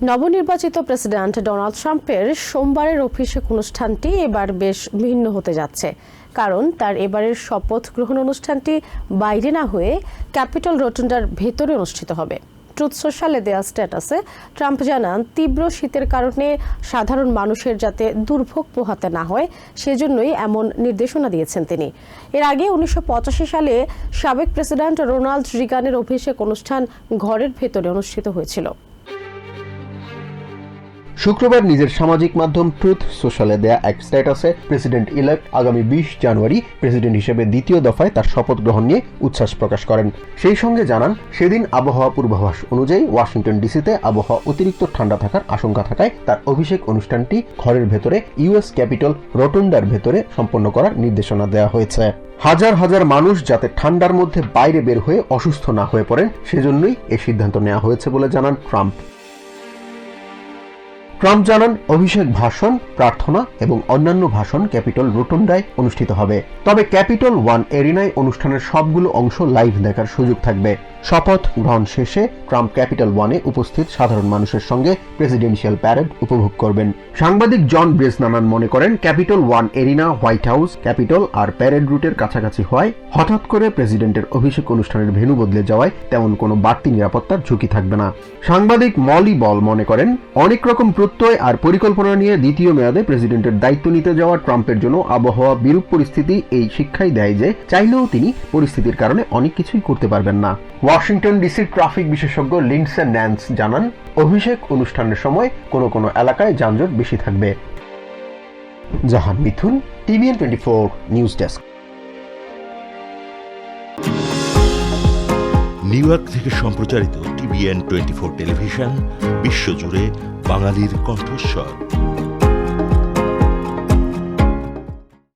নবনির্বাচিত president Donald ট্রাম্পের সোমবারের অভিষেক অনুষ্ঠানটি এবার বেশ ভিন্ন হতে যাচ্ছে। কারণ তার এবারের শপথ গ্রহণ অনুষ্ঠানটি বাইরে না হয়ে ক্যাপিটল রোটুন্ডার ভেতরে অনুষ্ঠিত হবে। ট্রুথ সোশ্যালে দেয়া স্ট্যাটাসে ট্রাম্প জানান, তীব্র শীতের কারণে সাধারণ মানুষের যাতে দুর্ভোগ পোহাতে না হয় সেজন্যই এমন নির্দেশনা দিয়েছেন তিনি। এর আগে 1985 সালে সাবেক প্রেসিডেন্ট রোনাল্ড রিগানের অভিষেক অনুষ্ঠান ঘরের ভেতরে অনুষ্ঠিত হয়েছিল। শুক্রবার নিজের সামাজিক মাধ্যম ট্রুথ সোশ্যালে দেয়া এক স্ট্যাটাসে প্রেসিডেন্ট ইলেক্ট আগামী 20 জানুয়ারি প্রেসিডেন্ট হিসেবে দ্বিতীয় দফায় তার শপথ গ্রহণ নিয়ে উচ্ছ্বাস প্রকাশ করেন। সেই সঙ্গে জানান, সেদিন আবহাওয়া পূর্বাভাস অনুযায়ী ওয়াশিংটন ডিসিতে আবহাওয়া অতিরিক্ত ঠান্ডা থাকার আশঙ্কা থাকায় তার অভিষেক অনুষ্ঠানটি ঘরের ভেতরে ইউএস ক্যাপিটল রোটুন্ডার ভেতরে সম্পন্ন করার নির্দেশনা দেওয়া হয়েছে। হাজার হাজার মানুষ যাতে ঠান্ডার মধ্যে বাইরে বের হয়ে অসুস্থ না হয়ে পড়েন সেজন্যই এই সিদ্ধান্ত নেওয়া হয়েছে বলে জানান ট্রাম্প। ট্রাম্প জানান, অভিষেক ভাষণ, প্রার্থনা এবং অন্যান্য ভাষণ ক্যাপিটল রোটুন্ডায় অনুষ্ঠিত হবে। তবে ক্যাপিটল 1 এরিনায় অনুষ্ঠানের সবগুলো অংশ লাইভ দেখার সুযোগ থাকবে। শপথ গ্রহণ শেষে ট্রাম্প ক্যাপিটল 1-এ উপস্থিত সাধারণ মানুষের সঙ্গে প্রেসিডেন্সিয়াল প্যারেড উপভোগ করবেন। সাংবাদিক জন ব্রেসনান মনে করেন, Capitol 1 arena, White House, Capitol আর প্যারেড রুটের কাছাকাছি হওয়ায় হঠাৎ করে প্রেসিডেন্টের অভিষেক অনুষ্ঠানের ভেন্যু বদলে যাওয়ায় তেমন কোনো বাড়তি নিরাপত্তার ঝুঁকি থাকবে না। সাংবাদিক মলি বল মনে করেন, অনেক রকম প্রত্যয় আর পরিকল্পনা নিয়ে দ্বিতীয় মেয়াদে প্রেসিডেন্টের দায়িত্ব নিতে যাওয়া ট্রাম্পের জন্য আবহাওয়া বিরূপ পরিস্থিতি এই শিক্ষাই দেয় যে চাইলেও তিনি পরিস্থিতির কারণে অনেক কিছুই করতে পারবেন না। ওয়াশিংটন ডিসির ট্রাফিক বিশেষজ্ঞ লিন্ডসে ন্যান্স জানান, অভিষেক অনুষ্ঠানের সময় কোনো কোনো এলাকায় যানজট বেশি থাকবে। জাহান মিথুন, TVN 24 news desk. New York থেকে সম্প্রচারিত TVN 24 টেলিভিশন বিশ্বজুড়ে বাঙালির কণ্ঠস্বর।